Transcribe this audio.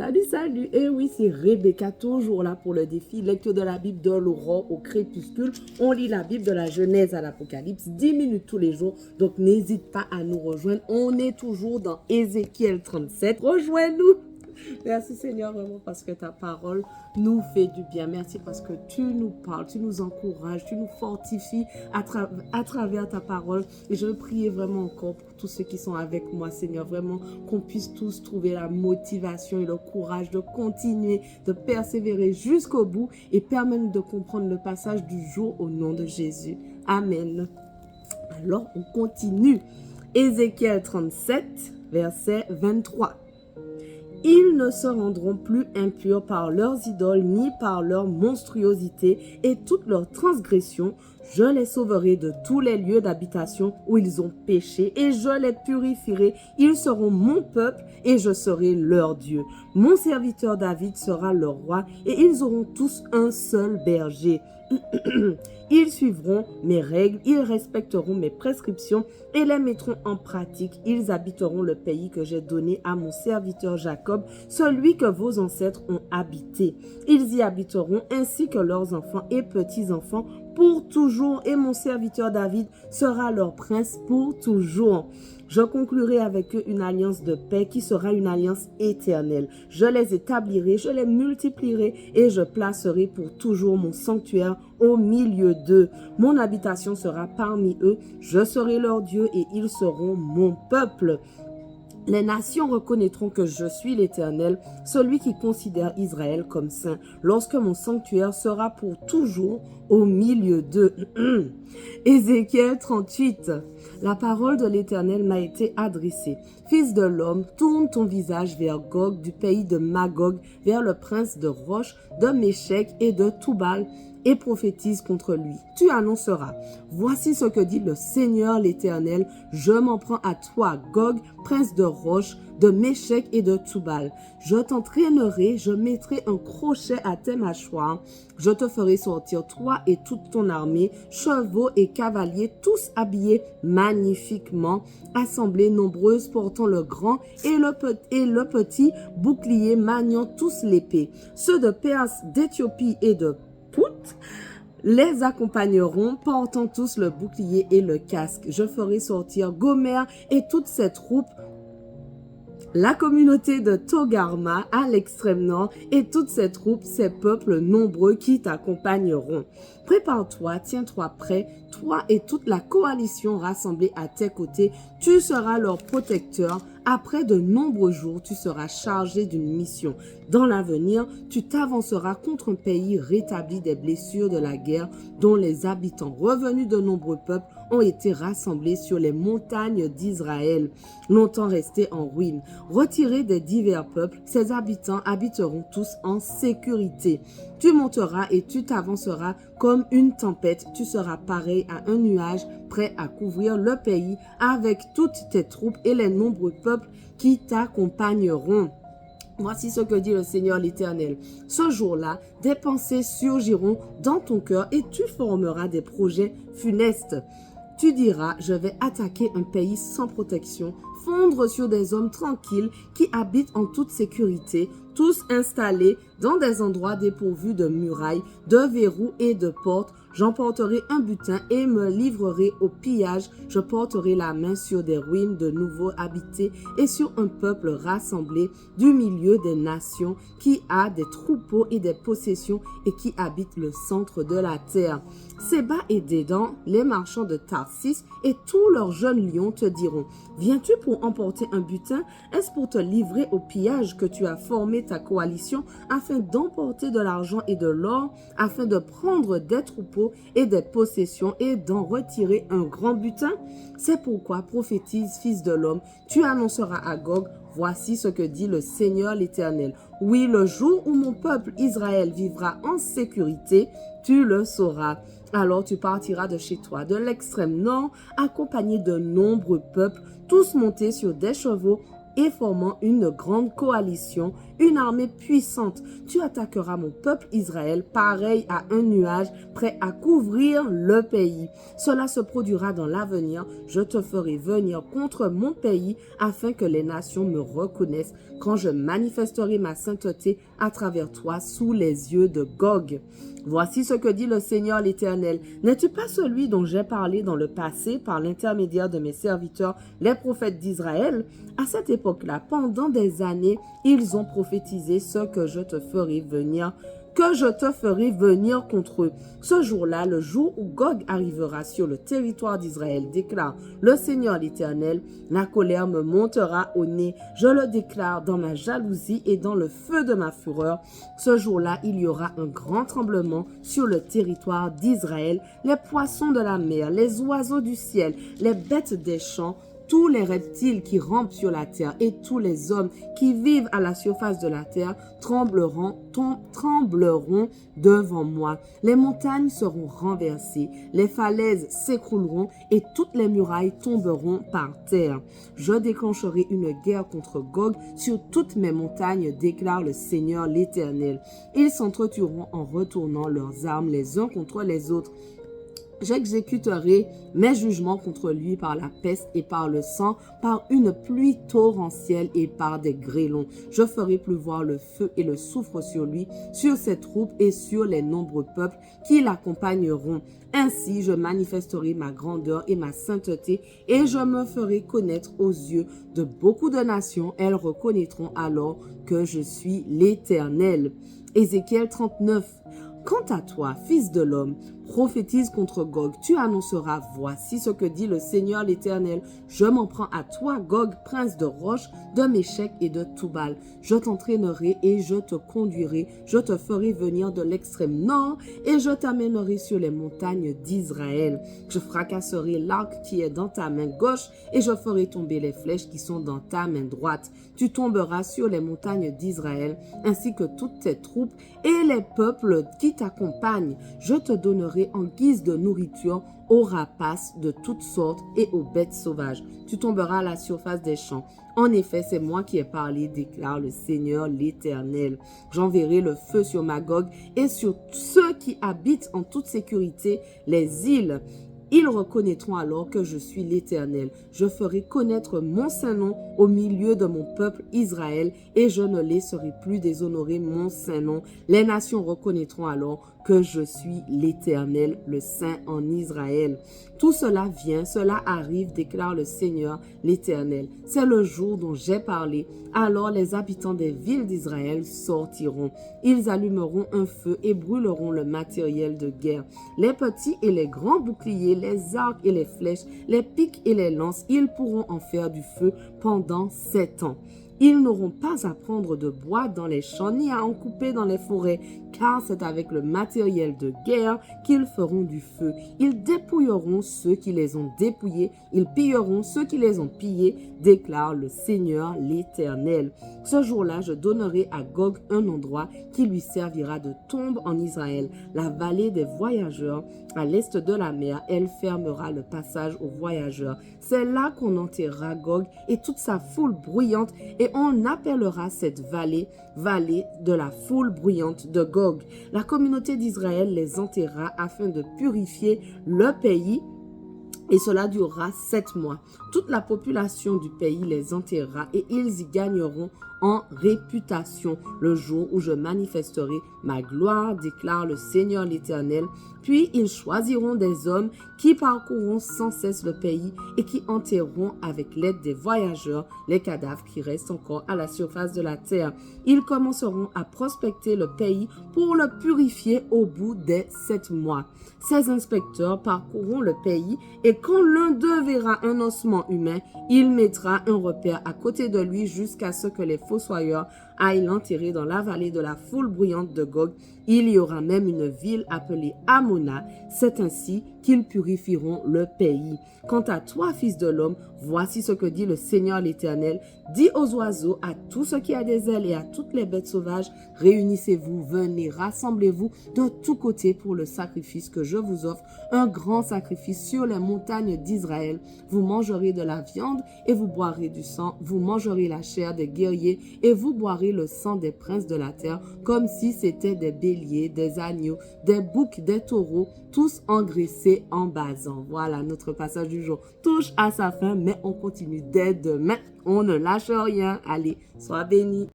Salut, salut. Et oui, c'est Rebecca, toujours là pour le défi. Lecture de la Bible de l'aurore au crépuscule. On lit la Bible de la Genèse à l'Apocalypse, 10 minutes tous les jours. Donc, n'hésite pas à nous rejoindre. On est toujours dans Ézéchiel 37. Rejoins-nous. Merci Seigneur vraiment parce que ta parole nous fait du bien. Merci parce que tu nous parles, tu nous encourages, tu nous fortifies à travers ta parole. Et je veux prier vraiment encore pour tous ceux qui sont avec moi, Seigneur, vraiment qu'on puisse tous trouver la motivation et le courage de continuer, de persévérer jusqu'au bout et permettre de comprendre le passage du jour au nom de Jésus. Amen. Alors, on continue. Ézéchiel 37, verset 23. Ils ne se rendront plus impurs par leurs idoles ni par leur monstruosité et toutes leurs transgressions. Je les sauverai de tous les lieux d'habitation où ils ont péché et je les purifierai. Ils seront mon peuple et je serai leur Dieu. Mon serviteur David sera leur roi et ils auront tous un seul berger. Ils suivront mes règles, ils respecteront mes prescriptions et les mettront en pratique. Ils habiteront le pays que j'ai donné à mon serviteur Jacob, celui que vos ancêtres ont habité. Ils y habiteront ainsi que leurs enfants et petits-enfants pour toujours et mon serviteur David sera leur prince pour toujours. Je conclurai avec eux une alliance de paix qui sera une alliance éternelle. Je les établirai, je les multiplierai et je placerai pour toujours mon sanctuaire au milieu d'eux. Mon habitation sera parmi eux, je serai leur Dieu et ils seront mon peuple. Les nations reconnaîtront que je suis l'Éternel, celui qui considère Israël comme saint, lorsque mon sanctuaire sera pour toujours au milieu d'eux. Ézéchiel 38. La parole de l'Éternel m'a été adressée. Fils de l'homme, tourne ton visage vers Gog, du pays de Magog, vers le prince de Roche, de Méchec et de Toubal, et prophétise contre lui. Tu annonceras, voici ce que dit le Seigneur l'Éternel, je m'en prends à toi, Gog, prince de Roche, de Méchec et de Toubal. Je t'entraînerai, je mettrai un crochet à tes mâchoires, je te ferai sortir toi et toute ton armée, chevaux et cavaliers, tous habillés magnifiquement, assemblés nombreuses, portant le grand et le petit bouclier, maniant tous l'épée. Ceux de Perse, d'Éthiopie et de Pout les accompagneront, portant tous le bouclier et le casque. Je ferai sortir Gomère et toute ses troupes, la communauté de Togarma à l'extrême nord et toutes ses troupes, ses peuples nombreux qui t'accompagneront. Prépare-toi, tiens-toi prêt, toi et toute la coalition rassemblée à tes côtés, tu seras leur protecteur. Après de nombreux jours, tu seras chargé d'une mission. Dans l'avenir, tu t'avanceras contre un pays rétabli des blessures de la guerre dont les habitants revenus de nombreux peuples ont été rassemblés sur les montagnes d'Israël, longtemps restés en ruine. Retirés des divers peuples, ces habitants habiteront tous en sécurité. Tu monteras et tu t'avanceras comme une tempête. Tu seras pareil à un nuage prêt à couvrir le pays avec toutes tes troupes et les nombreux peuples qui t'accompagneront. Voici ce que dit le Seigneur l'Éternel. Ce jour-là, des pensées surgiront dans ton cœur et tu formeras des projets funestes. Tu diras, je vais attaquer un pays sans protection, fondre sur des hommes tranquilles qui habitent en toute sécurité, tous installés dans des endroits dépourvus de murailles, de verrous et de portes. J'emporterai un butin et me livrerai au pillage. Je porterai la main sur des ruines de nouveau habitées et sur un peuple rassemblé du milieu des nations qui a des troupeaux et des possessions et qui habite le centre de la terre. Séba et Dédan, les marchands de Tarsis et tous leurs jeunes lions te diront, viens-tu pour emporter un butin? Est-ce pour te livrer au pillage que tu as formé ta coalition afin d'emporter de l'argent et de l'or, afin de prendre des troupeaux et des possessions et d'en retirer un grand butin? C'est pourquoi prophétise, fils de l'homme, tu annonceras à Gog, voici ce que dit le Seigneur l'Éternel. Oui, le jour où mon peuple Israël vivra en sécurité, tu le sauras. Alors tu partiras de chez toi, de l'extrême nord, accompagné de nombreux peuples, tous montés sur des chevaux et formant une grande coalition, une armée puissante. Tu attaqueras mon peuple Israël, pareil à un nuage prêt à couvrir le pays. Cela se produira dans l'avenir. Je te ferai venir contre mon pays afin que les nations me reconnaissent quand je manifesterai ma sainteté à travers toi sous les yeux de Gog. Voici ce que dit le Seigneur l'Éternel. N'es-tu pas celui dont j'ai parlé dans le passé par l'intermédiaire de mes serviteurs, les prophètes d'Israël? À cette époque-là, pendant des années, ils ont prophétisé ce que je te ferai venir contre eux. Ce jour-là, le jour où Gog arrivera sur le territoire d'Israël, déclare le Seigneur l'Éternel, la colère me montera au nez. Je le déclare dans ma jalousie et dans le feu de ma fureur. Ce jour-là, il y aura un grand tremblement sur le territoire d'Israël. Les poissons de la mer, les oiseaux du ciel, les bêtes des champs, tous les reptiles qui rampent sur la terre et tous les hommes qui vivent à la surface de la terre trembleront devant moi. Les montagnes seront renversées, les falaises s'écrouleront et toutes les murailles tomberont par terre. Je déclencherai une guerre contre Gog sur toutes mes montagnes, déclare le Seigneur l'Éternel. Ils s'entretueront en retournant leurs armes les uns contre les autres. J'exécuterai mes jugements contre lui par la peste et par le sang, par une pluie torrentielle et par des grêlons. Je ferai pleuvoir le feu et le soufre sur lui, sur ses troupes et sur les nombreux peuples qui l'accompagneront. Ainsi, je manifesterai ma grandeur et ma sainteté et je me ferai connaître aux yeux de beaucoup de nations. Elles reconnaîtront alors que je suis l'Éternel. Ézéchiel 39. Quant à toi, fils de l'homme, prophétise contre Gog. Tu annonceras, voici ce que dit le Seigneur l'Éternel. Je m'en prends à toi, Gog, prince de Roche, de Méchec et de Toubal. Je t'entraînerai et je te conduirai. Je te ferai venir de l'extrême nord et je t'amènerai sur les montagnes d'Israël. Je fracasserai l'arc qui est dans ta main gauche et je ferai tomber les flèches qui sont dans ta main droite. Tu tomberas sur les montagnes d'Israël ainsi que toutes tes troupes et les peuples qui t'accompagnent. Je te donnerai en guise de nourriture aux rapaces de toutes sortes et aux bêtes sauvages. Tu tomberas à la surface des champs. En effet, c'est moi qui ai parlé, déclare le Seigneur l'Éternel. J'enverrai le feu sur Magog et sur ceux qui habitent en toute sécurité les îles. Ils reconnaîtront alors que je suis l'Éternel. Je ferai connaître mon saint nom au milieu de mon peuple Israël et je ne laisserai plus déshonorer mon saint nom. Les nations reconnaîtront alors que je suis l'Éternel, le Saint en Israël. Tout cela vient, cela arrive, déclare le Seigneur l'Éternel. C'est le jour dont j'ai parlé. Alors les habitants des villes d'Israël sortiront. Ils allumeront un feu et brûleront le matériel de guerre. Les petits et les grands boucliers, les arcs et les flèches, les pics et les lances, ils pourront en faire du feu pendant 7 ans. Ils n'auront pas à prendre de bois dans les champs ni à en couper dans les forêts, car c'est avec le matériel de guerre qu'ils feront du feu. Ils dépouilleront ceux qui les ont dépouillés, ils pilleront ceux qui les ont pillés, déclare le Seigneur l'Éternel. Ce jour-là, je donnerai à Gog un endroit qui lui servira de tombe en Israël, la vallée des voyageurs, à l'est de la mer. Elle fermera le passage aux voyageurs. C'est là qu'on enterrera Gog et toute sa foule bruyante, et on appellera cette vallée de la foule bruyante de Gog. La communauté d'Israël les enterrera afin de purifier le pays, et cela durera 7 mois. Toute la population du pays les enterrera et ils y gagneront en réputation le jour où je manifesterai ma gloire, déclare le Seigneur l'Éternel. Puis ils choisiront des hommes qui parcourront sans cesse le pays et qui enterreront avec l'aide des voyageurs les cadavres qui restent encore à la surface de la terre. Ils commenceront à prospecter le pays pour le purifier au bout des 7 mois. Ces inspecteurs parcourront le pays et quand l'un d'eux verra un ossement humain, il mettra un repère à côté de lui jusqu'à ce que les faux fossoyeurs aillent l'enterrer dans la vallée de la foule bruyante de Gog. Il y aura même une ville appelée Amona. C'est ainsi qu'ils purifieront le pays. Quant à toi, fils de l'homme, voici ce que dit le Seigneur l'Éternel. Dis aux oiseaux, à tout ce qui a des ailes et à toutes les bêtes sauvages, réunissez-vous, venez, rassemblez-vous de tous côtés pour le sacrifice que je vous offre, un grand sacrifice sur les montagnes d'Israël. Vous mangerez de la viande et vous boirez du sang, vous mangerez la chair des guerriers et vous boirez le sang des princes de la terre, comme si c'était des béliers, des agneaux, des boucs, des taureaux, tous engraissés en basant. Voilà, notre passage du jour touche à sa fin, mais on continue dès demain. On ne lâche rien. Allez, sois bénis.